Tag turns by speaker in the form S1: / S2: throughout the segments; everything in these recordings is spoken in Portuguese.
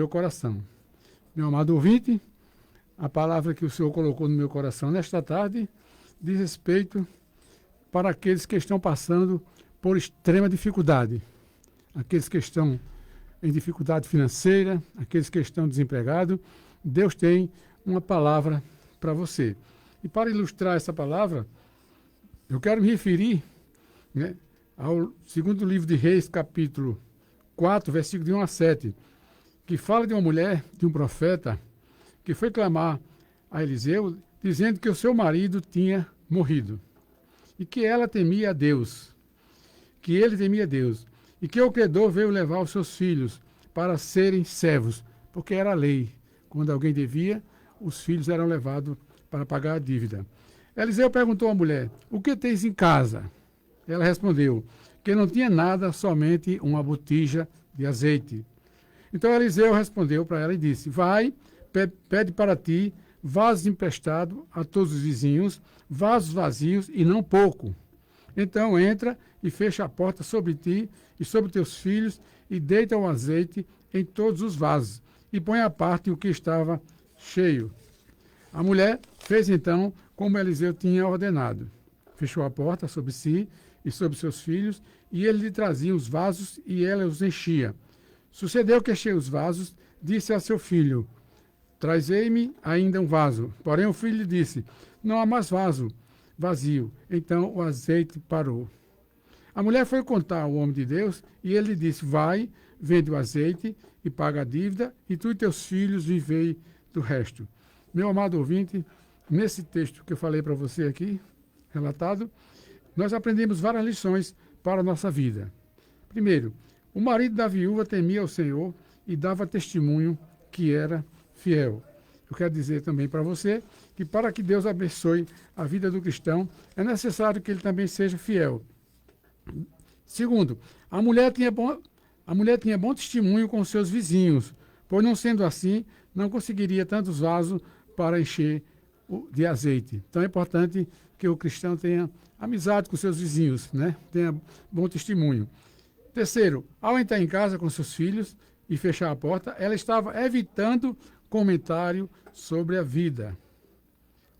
S1: meu coração. Meu amado ouvinte, a palavra que o Senhor colocou no meu coração nesta tarde diz respeito para aqueles que estão passando por extrema dificuldade, aqueles que estão em dificuldade financeira, aqueles que estão desempregados. Deus tem uma palavra para você. E para ilustrar essa palavra, eu quero me referir, ao segundo livro de Reis, capítulo 4, versículo de 1 a 7, que fala de uma mulher, de um profeta, que foi clamar a Eliseu, dizendo que o seu marido tinha morrido e que ela temia a Deus, que ele temia a Deus, e que o credor veio levar os seus filhos para serem servos, porque era a lei. Quando alguém devia, os filhos eram levados para pagar a dívida. Eliseu perguntou à mulher: o que tens em casa? Ela respondeu que não tinha nada, somente uma botija de azeite. Então Eliseu respondeu para ela e disse: vai, pede para ti vasos emprestados a todos os vizinhos, vasos vazios e não pouco. Então entra e fecha a porta sobre ti e sobre teus filhos e deita o azeite em todos os vasos e põe à parte o que estava cheio. A mulher fez então como Eliseu tinha ordenado. Fechou a porta sobre si e sobre seus filhos, e ele lhe trazia os vasos e ela os enchia. Sucedeu que, cheio os vasos, disse a seu filho: trazei-me ainda um vaso. Porém o filho lhe disse: não há mais vaso vazio. Então o azeite parou. A mulher foi contar ao homem de Deus e ele lhe disse: vai, vende o azeite e paga a dívida, e tu e teus filhos vivei do resto. Meu amado ouvinte, nesse texto que eu falei para você aqui, relatado, nós aprendemos várias lições para a nossa vida. Primeiro, o marido da viúva temia o Senhor e dava testemunho que era fiel. Eu quero dizer também para você que para que Deus abençoe a vida do cristão, é necessário que ele também seja fiel. Segundo, a mulher tinha bom testemunho com seus vizinhos, pois não sendo assim, não conseguiria tantos vasos para encher de azeite. Então é importante que o cristão tenha amizade com seus vizinhos, tenha bom testemunho. Terceiro, ao entrar em casa com seus filhos e fechar a porta, ela estava evitando comentário sobre a vida.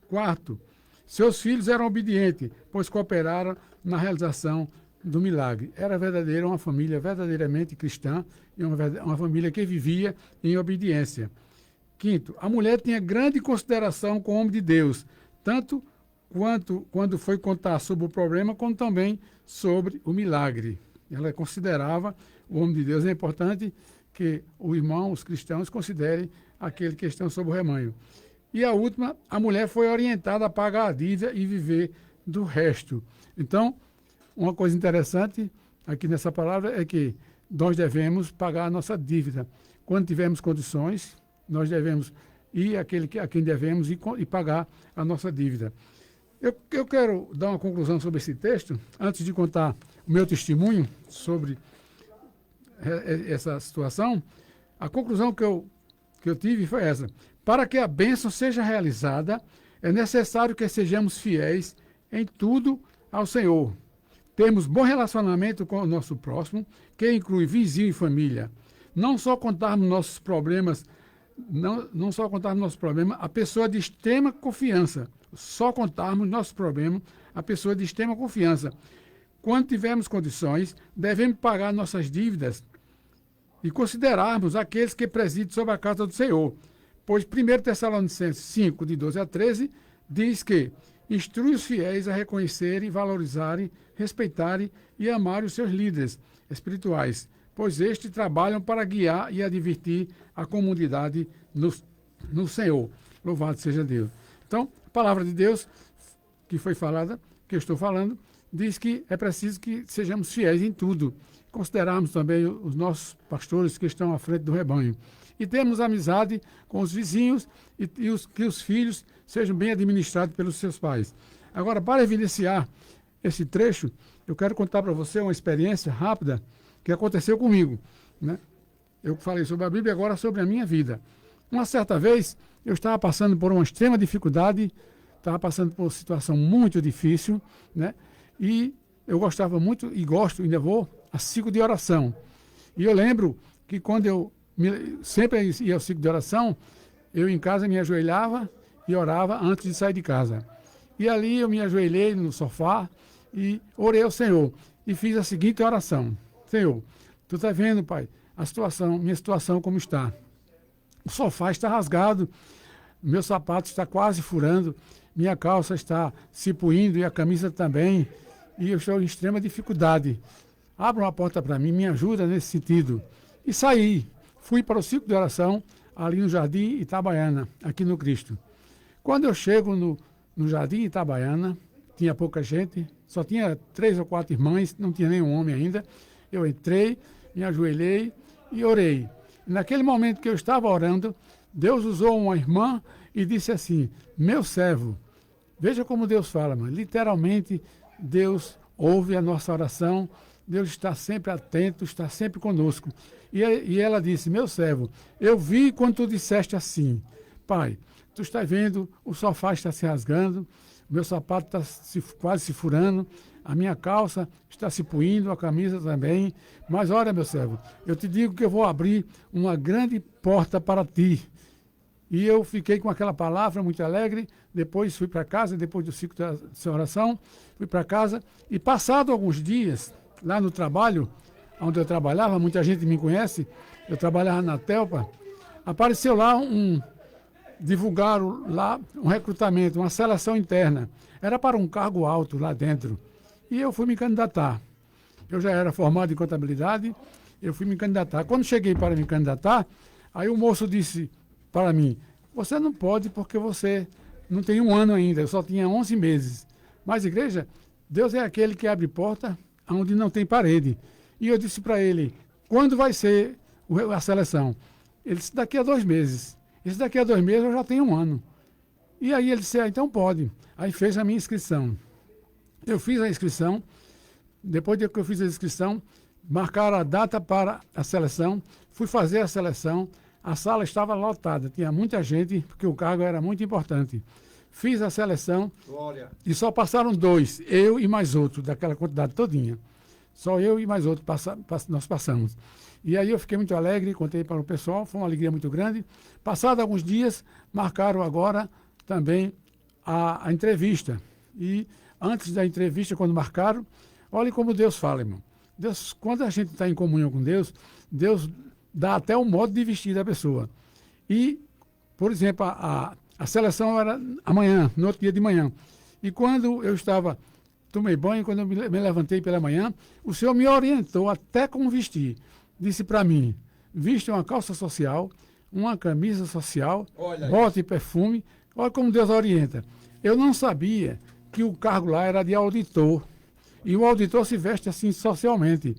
S1: Quarto, seus filhos eram obedientes, pois cooperaram na realização do milagre. Era uma família verdadeiramente cristã e uma família que vivia em obediência. Quinto, a mulher tinha grande consideração com o homem de Deus, tanto quando foi contar sobre o problema, como também sobre o milagre. Ela considerava o homem de Deus. É importante que o irmão, os cristãos, considerem aquele que estão sob o rebanho. E a última, a mulher foi orientada a pagar a dívida e viver do resto. Então, uma coisa interessante aqui nessa palavra é que nós devemos pagar a nossa dívida. Quando tivermos condições, nós devemos ir a quem devemos e pagar a nossa dívida. Eu quero dar uma conclusão sobre esse texto, antes de contar o meu testemunho sobre essa situação. A conclusão que eu tive foi essa: para que a bênção seja realizada, é necessário que sejamos fiéis em tudo ao Senhor. Temos bom relacionamento com o nosso próximo, que inclui vizinho e família. Não só contarmos nossos problemas, a pessoa de extrema confiança. Só contarmos nossos problemas a pessoa de extrema confiança. Quando tivermos condições, devemos pagar nossas dívidas e considerarmos aqueles que presidem sobre a casa do Senhor. Pois 1 Tessalonicenses 5, de 12 a 13, diz que instrui os fiéis a reconhecerem, valorizarem, respeitarem e amarem os seus líderes espirituais, pois estes trabalham para guiar e advertir a comunidade no Senhor. Louvado seja Deus. Então, a palavra de Deus que foi falada, que eu estou falando, diz que é preciso que sejamos fiéis em tudo. Considerarmos também os nossos pastores que estão à frente do rebanho. E temos amizade com os vizinhos e que os filhos sejam bem administrados pelos seus pais. Agora, para evidenciar esse trecho, eu quero contar para você uma experiência rápida que aconteceu comigo. Eu falei sobre a Bíblia, agora sobre a minha vida. Uma certa vez, eu estava passando por uma extrema dificuldade, estava passando por uma situação muito difícil, e eu gostava muito, e gosto, ainda vou, a ciclo de oração. E eu lembro que quando eu sempre ia ao ciclo de oração, eu em casa me ajoelhava e orava antes de sair de casa. E ali eu me ajoelhei no sofá e orei ao Senhor. E fiz a seguinte oração: Senhor, tu está vendo, Pai, minha situação como está. O sofá está rasgado, meu sapato está quase furando, minha calça está se puindo e a camisa também, e eu estou em extrema dificuldade. Abra uma porta para mim, me ajuda nesse sentido. E saí, fui para o ciclo de oração, ali no Jardim Itabaiana, aqui no Cristo. Quando eu chego no Jardim Itabaiana, tinha pouca gente, só tinha 3 ou 4 irmãs, não tinha nenhum homem ainda. Eu entrei, me ajoelhei e orei. Naquele momento que eu estava orando, Deus usou uma irmã e disse assim: meu servo, veja como Deus fala, mano. Literalmente, Deus ouve a nossa oração, Deus está sempre atento, está sempre conosco. E ela disse: meu servo, eu vi quando tu disseste assim, Pai, tu estás vendo, o sofá está se rasgando, meu sapato está quase se furando, a minha calça está se puindo, a camisa também. Mas olha, meu servo, eu te digo que eu vou abrir uma grande porta para ti. E eu fiquei com aquela palavra muito alegre. Depois fui para casa, depois do ciclo de oração, fui para casa. E passado alguns dias, lá no trabalho, onde eu trabalhava, muita gente me conhece, eu trabalhava na Telpa, apareceu lá divulgaram lá um recrutamento, uma seleção interna. Era para um cargo alto lá dentro. E eu fui me candidatar. Eu já era formado em contabilidade, eu fui me candidatar. Quando cheguei para me candidatar, aí o moço disse para mim: você não pode porque você não tem 1 ano ainda, eu só tinha 11 meses. Mas, igreja, Deus é aquele que abre porta onde não tem parede. E eu disse para ele: quando vai ser a seleção? Ele disse: daqui a 2 meses. Esse daqui a 2 meses eu já tenho 1 ano. E aí ele disse: então pode. Aí fez a minha inscrição. Eu fiz a inscrição. Depois de que eu fiz a inscrição, marcaram a data para a seleção. Fui fazer a seleção. A sala estava lotada. Tinha muita gente, porque o cargo era muito importante. Fiz a seleção. Glória. E só passaram 2, eu e mais outro, daquela quantidade todinha. Só eu e mais outro nós passamos. E aí eu fiquei muito alegre, contei para o pessoal, foi uma alegria muito grande. Passados alguns dias, marcaram agora também a entrevista. E antes da entrevista, quando marcaram, olha como Deus fala, irmão. Deus, quando a gente está em comunhão com Deus, Deus dá até o modo de vestir da pessoa. E, por exemplo, a seleção era amanhã, no outro dia de manhã. E quando eu tomei banho, quando eu me levantei pela manhã, o Senhor me orientou até como vestir. Disse para mim: viste uma calça social, uma camisa social, bota e perfume. Olha como Deus orienta. Eu não sabia que o cargo lá era de auditor. E o auditor se veste assim socialmente.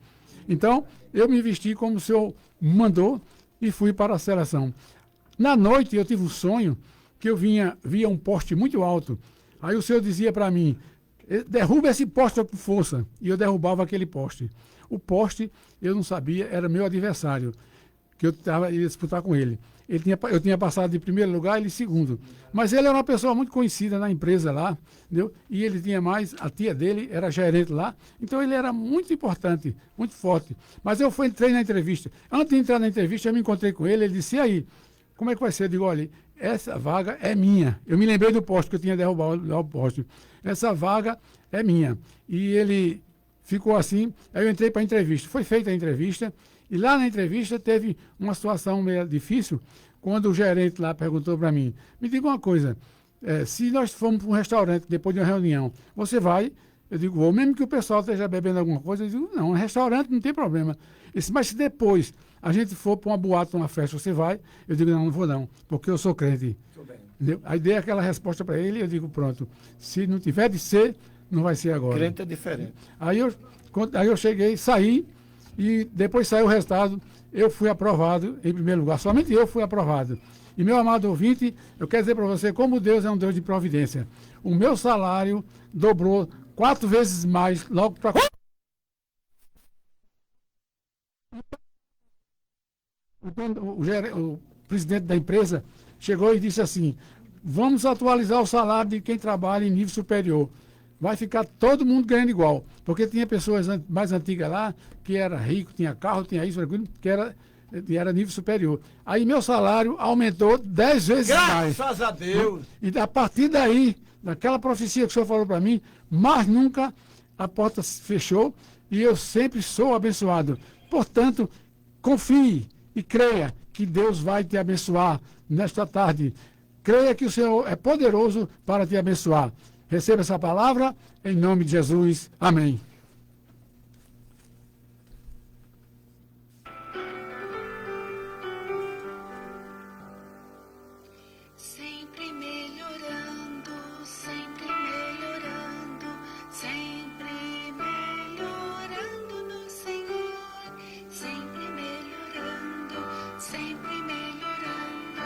S1: Então, eu me vesti como o Senhor mandou e fui para a seleção. Na noite, eu tive um sonho que eu via um poste muito alto. Aí o Senhor dizia para mim: derruba esse poste com força. E eu derrubava aquele poste. O poste, eu não sabia, era meu adversário, que eu ia disputar com ele. Eu tinha passado de primeiro lugar, ele segundo. Mas ele era uma pessoa muito conhecida na empresa lá, entendeu? E ele tinha mais, a tia dele era gerente lá, então ele era muito importante, muito forte. Mas eu entrei na entrevista. Antes de entrar na entrevista, eu me encontrei com ele, ele disse: e aí, como é que vai ser? Eu digo: olha, essa vaga é minha. Eu me lembrei do poste, que eu tinha derrubado o poste. Essa vaga é minha. E ele ficou assim, aí eu entrei para a entrevista. Foi feita a entrevista, e lá na entrevista teve uma situação meio difícil, quando o gerente lá perguntou para mim: me diga uma coisa, se nós formos para um restaurante depois de uma reunião, você vai? Eu digo: vou, mesmo que o pessoal esteja bebendo alguma coisa. Eu digo: não, um restaurante não tem problema. Ele disse: mas se depois a gente for para uma boate, uma festa, você vai? Eu digo: não, não vou não, porque eu sou crente. Entendeu? Aí dei aquela resposta para ele, eu digo: pronto, se não tiver de ser, não vai ser agora.
S2: Crente é diferente.
S1: Aí eu cheguei, saí, e depois saiu o resultado, eu fui aprovado em primeiro lugar. Somente eu fui aprovado. E, meu amado ouvinte, eu quero dizer para você como Deus é um Deus de providência. O meu salário dobrou 4 vezes mais logo para... O presidente da empresa chegou e disse assim: vamos atualizar o salário de quem trabalha em nível superior. Vai ficar todo mundo ganhando igual. Porque tinha pessoas mais antigas lá, que era rico, tinha carro, tinha isso, que era e era nível superior. Aí meu salário aumentou 10 vezes mais.
S2: Graças a Deus!
S1: E a partir daí, daquela profecia que o senhor falou para mim, mais nunca a porta se fechou e eu sempre sou abençoado. Portanto, confie e creia que Deus vai te abençoar nesta tarde. Creia que o Senhor é poderoso para te abençoar. Receba essa palavra em nome de Jesus. Amém.
S3: Sempre melhorando, sempre melhorando, sempre melhorando no Senhor, sempre melhorando, sempre melhorando,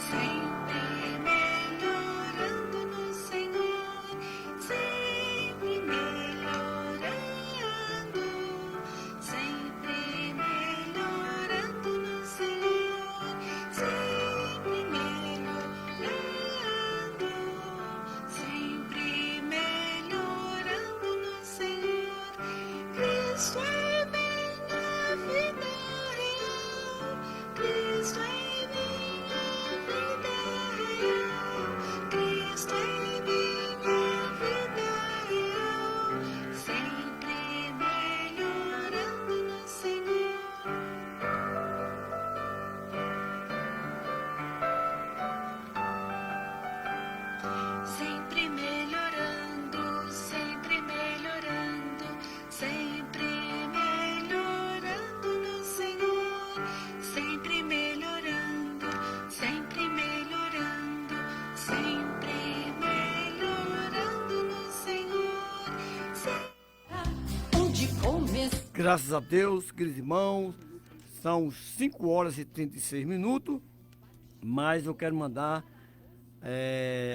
S3: sempre melhorando no Senhor, sempre melhorando, sempre melhorando no Senhor, sempre melhorando, sempre melhorando no Senhor. Cristo é minha vida real, Cristo é minha vida real, Cristo é minha vida real, sempre melhorando no Senhor. Sempre melhorando, sempre melhorando, sempre melhorando no Senhor, sempre melhorando, sempre melhorando, sempre melhorando no Senhor. Onde começar?
S2: Graças a Deus, queridos irmãos, são 5 horas e 36 minutos, mas eu quero mandar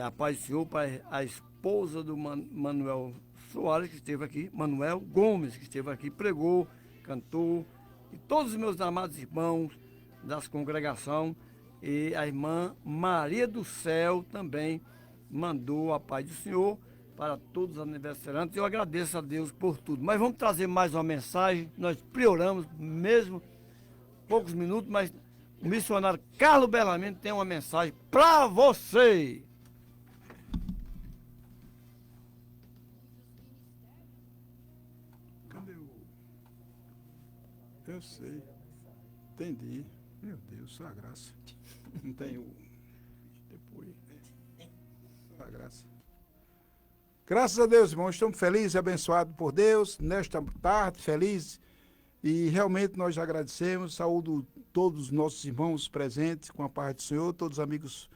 S2: a paz do Senhor para a esposa do Manuel Soares, que esteve aqui, Manuel Gomes, que esteve aqui, pregou, cantou, e todos os meus amados irmãos das congregação, e a irmã Maria do Céu também mandou a paz do Senhor para todos os aniversariantes. Eu agradeço a Deus por tudo. Mas vamos trazer mais uma mensagem, nós prioramos mesmo poucos minutos, mas o missionário Carlos Belamente tem uma mensagem para você.
S4: Cadê o... Eu sei. Entendi. Meu Deus, só a graça. Não tem o... Depois. Só a graça. Graças a Deus, irmãos. Estamos felizes e abençoados por Deus. Nesta tarde, felizes. E realmente nós agradecemos. Saúdo todos os nossos irmãos presentes com a paz do Senhor. Todos os amigos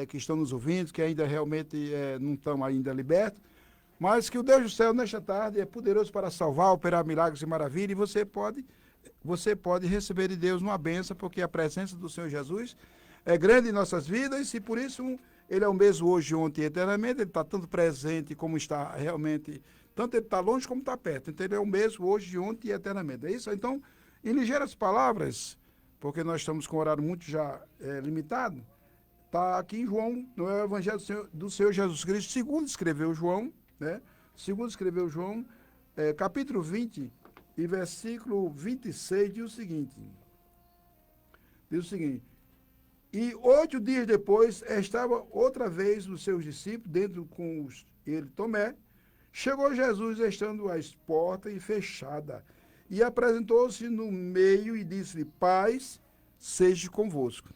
S4: que estão nos ouvindo, que ainda realmente não estão ainda libertos. Mas que o Deus do céu, nesta tarde, é poderoso para salvar, operar milagres e maravilhas. E você pode receber de Deus uma bênção, porque a presença do Senhor Jesus é grande em nossas vidas e por isso Ele é o mesmo hoje, ontem e eternamente. Ele está tanto presente como está realmente, tanto Ele está longe como está perto. Então Ele é o mesmo hoje, ontem e eternamente. É isso? Então, em ligeiras palavras, porque nós estamos com o horário muito já limitado, está aqui em João, no Evangelho do Senhor Jesus Cristo, segundo escreveu João, né? Segundo escreveu João, capítulo 20 e versículo 26, diz o seguinte, e 8 dias depois, estava outra vez os seus discípulos, dentro com ele, Tomé, chegou Jesus, estando as portas fechadas, e apresentou-se no meio e disse-lhe, paz seja convosco.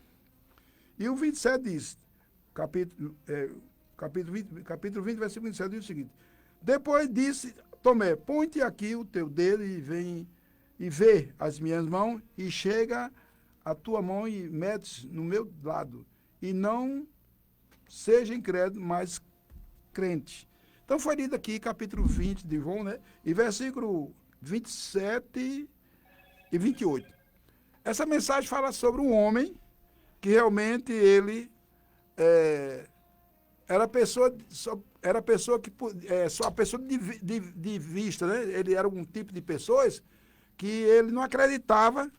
S4: E o 27 diz, capítulo 20, versículo 27, diz o seguinte, depois disse Tomé, põe-te aqui o teu dedo e vem e vê as minhas mãos e chega a tua mão e metes no meu lado e não seja incrédulo, mas crente. Então foi lido aqui capítulo 20 de João, né? E versículo 27 e 28. Essa mensagem fala sobre um homem que realmente ele era pessoa que só a pessoa de vista, né? Ele era um tipo de pessoas que ele não acreditava.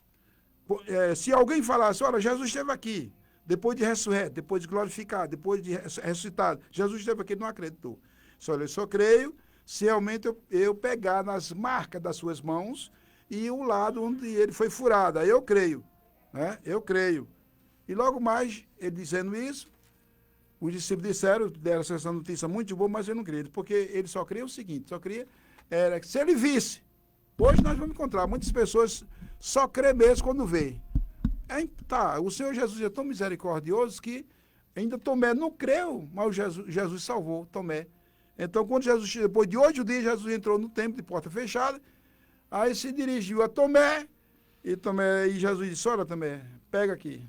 S4: Se alguém falasse, olha, Jesus esteve aqui, depois de ressurreto, depois de glorificado, depois de ressuscitado, Jesus esteve aqui, ele não acreditou. Eu só creio se realmente eu pegar nas marcas das suas mãos e o lado onde ele foi furado, aí eu creio. né? Eu creio. E logo mais, ele dizendo isso, os discípulos deram essa notícia muito boa, mas eu não creio, porque ele só cria o seguinte, era que se ele visse, hoje nós vamos encontrar muitas pessoas só crê mesmo quando vê. O Senhor Jesus é tão misericordioso que ainda Tomé não creu, mas Jesus salvou Tomé. Então, quando Jesus, depois de 8 dias, Jesus entrou no templo de porta fechada, aí se dirigiu a Tomé, e Jesus disse, olha Tomé, pega aqui,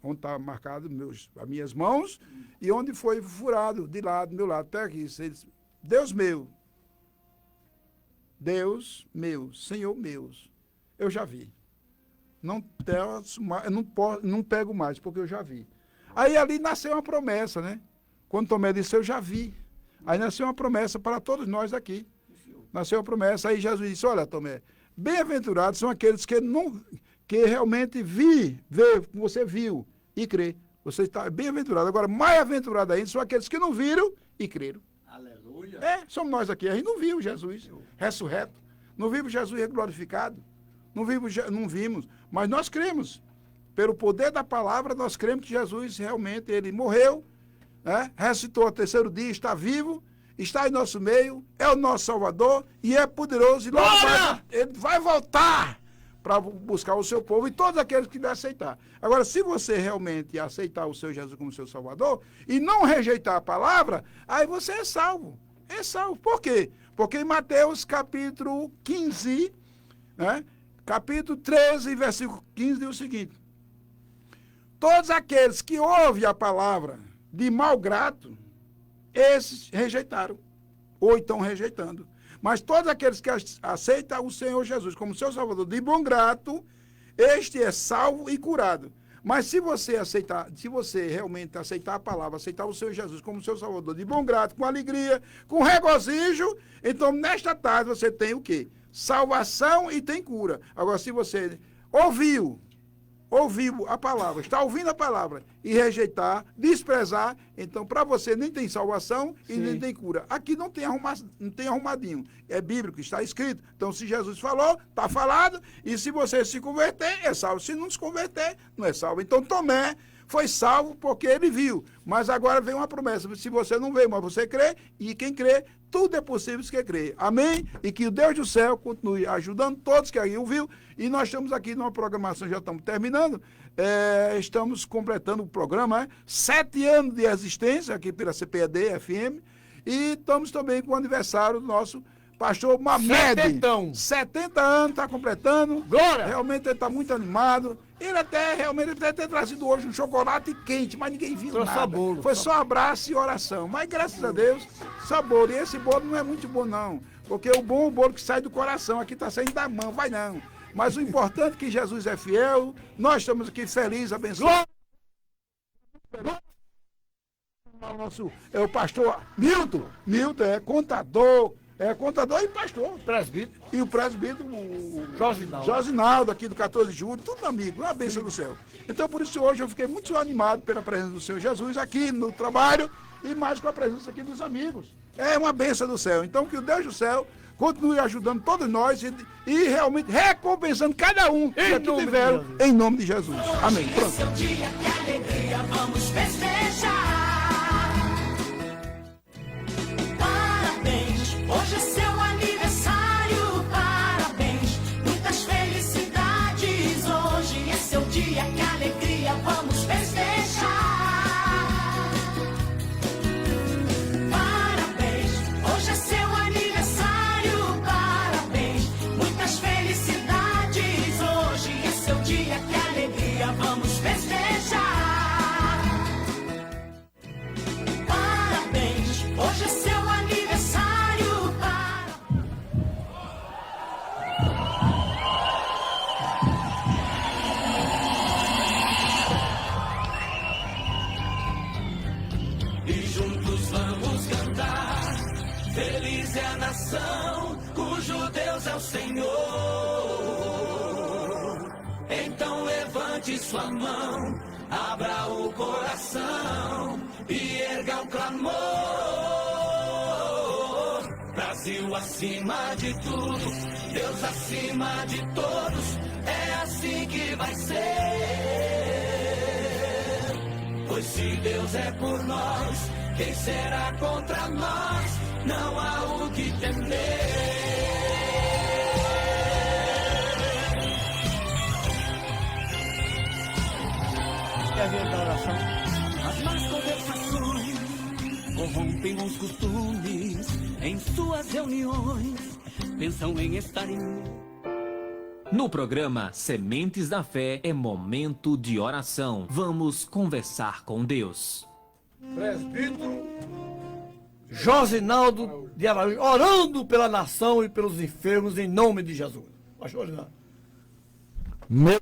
S4: onde está marcado as minhas mãos, e onde foi furado, de lado, do meu lado, pega aqui. Ele disse, Deus meu, Senhor meu, eu já vi. Não pego mais, porque eu já vi. Aí ali nasceu uma promessa, né? Quando Tomé disse, eu já vi. Aí nasceu uma promessa para todos nós aqui. Nasceu uma promessa, aí Jesus disse, olha Tomé, bem-aventurados são aqueles que realmente você viu e crê. Você está bem-aventurado. Agora, mais aventurado ainda são aqueles que não viram e creram.
S2: Aleluia.
S4: Somos nós aqui. A gente não viu Jesus ressurreto. Não vimos Jesus glorificado. Não vimos, mas nós cremos. Pelo poder da palavra, nós cremos que Jesus realmente, ele morreu, né? Ressuscitou ao 3º dia, está vivo, está em nosso meio, é o nosso Salvador e é poderoso. E logo mais, ele vai voltar para buscar o seu povo e todos aqueles que lhe aceitar. Agora, se você realmente aceitar o seu Jesus como seu Salvador e não rejeitar a palavra, aí você é salvo. É salvo. Por quê? Porque em Mateus capítulo 15, né? Capítulo 13, versículo 15, diz o seguinte: todos aqueles que ouvem a palavra de mau grato, esses rejeitaram, ou estão rejeitando. Mas todos aqueles que aceitam o Senhor Jesus como seu Salvador de bom grato, este é salvo e curado. Mas se você realmente aceitar a palavra, aceitar o Senhor Jesus como seu Salvador de bom grato, com alegria, com regozijo, então nesta tarde você tem o quê? Salvação e tem cura. Agora, se você ouviu a palavra, está ouvindo a palavra e rejeitar, desprezar, então para você nem tem salvação e nem tem cura. Aqui não tem arrumadinho. É bíblico, está escrito. Então, se Jesus falou, está falado, e se você se converter, é salvo. Se não se converter, não é salvo. Então, Tomé foi salvo porque ele viu. Mas agora vem uma promessa. Se você não veio, mas você crê, e quem crê, tudo é possível que crê. Amém? E que o Deus do céu continue ajudando todos que aí ouviu. E nós estamos aqui numa programação, já estamos terminando. Estamos completando o programa, 7 anos de existência aqui pela CPED FM. E estamos também com o aniversário do nosso pastor Mamed. 70 anos, está completando.
S2: Glória!
S4: Realmente ele está muito animado. Ele realmente deve ter trazido hoje um chocolate quente, mas ninguém viu nada.
S2: Só bolo.
S4: Foi só abraço e oração. Mas graças a Deus, sabor. E esse bolo não é muito bom, não. Porque o bolo que sai do coração, aqui está saindo da mão, vai não. Mas o importante é que Jesus é fiel. Nós estamos aqui felizes, abençoados. O pastor Milton. Milton é contador e pastor.
S2: Presbítero.
S4: E o presbítero, o
S2: Josinaldo.
S4: Josinaldo, aqui do 14 de julho, tudo amigo, uma bênção do céu. Então, por isso, hoje eu fiquei muito animado pela presença do Senhor Jesus aqui no trabalho e mais com a presença aqui dos amigos. É uma bênção do céu. Então, que o Deus do céu continue ajudando todos nós e realmente recompensando cada um que aqui tiveram, em nome de Jesus. Amém. Pronto.
S3: Esse é o dia que alegria vamos festejar. Parabéns, hoje é seu aniversário. Parabéns, muitas felicidades. Hoje é seu dia que alegria vamos festejar. Parabéns, hoje é seu aniversário. Parabéns, muitas felicidades. Hoje é seu dia que alegria vamos festejar. Parabéns, hoje é seu aniversário.
S5: E juntos vamos cantar. Feliz é a nação cujo Deus é o Senhor. Então levante sua mão, abra o coração e erga o clamor. Brasil acima de tudo, Deus acima de todos. É assim que vai ser. Pois se Deus é por nós, quem será contra nós? Não há o que temer.
S2: Quer ver da oração?
S5: As más conversações corrompem os costumes. Em suas reuniões pensam em estar em...
S6: No programa Sementes da Fé é momento de oração. Vamos conversar com Deus.
S2: Presbítero Josinaldo de Araújo, orando pela nação e pelos enfermos em nome de Jesus. Pastor Josinaldo. Meu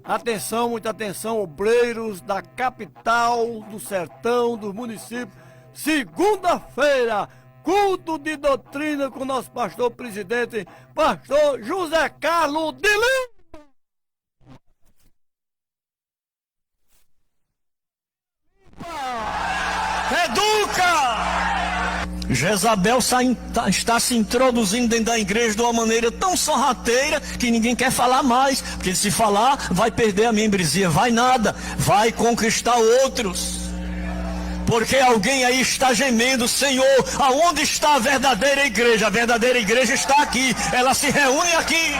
S2: Atenção, muita atenção, obreiros da capital, do sertão, do município. Segunda-feira, culto de doutrina com o nosso pastor presidente, pastor José Carlos de Lima.
S7: Educa! Jezabel está se introduzindo dentro da igreja de uma maneira tão sorrateira que ninguém quer falar mais, porque se falar vai perder a membresia, vai nada, vai conquistar outros. Porque alguém aí está gemendo, Senhor, aonde está a verdadeira igreja? A verdadeira igreja está aqui, ela se reúne aqui.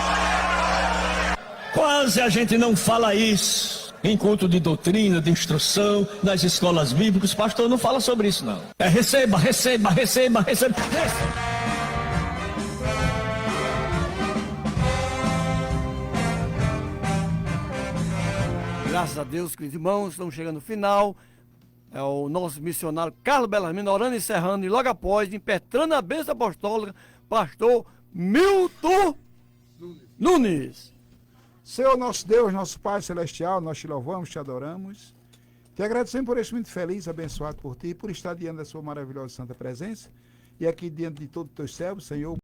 S7: Quase a gente não fala isso. Encontro de doutrina, de instrução, nas escolas bíblicas, pastor não fala sobre isso não. É receba, receba, receba, receba, receba.
S2: Graças a Deus, queridos irmãos, estamos chegando no final. É o nosso missionário Carlos Bellarmino orando e encerrando, e logo após, impetrando a bênção apostólica, pastor Milton Nunes.
S4: Senhor nosso Deus, nosso Pai Celestial, nós te louvamos, te adoramos. Te agradecemos por este muito feliz, abençoado por ti, por estar diante da sua maravilhosa santa presença. E aqui diante de todos os teus servos, Senhor,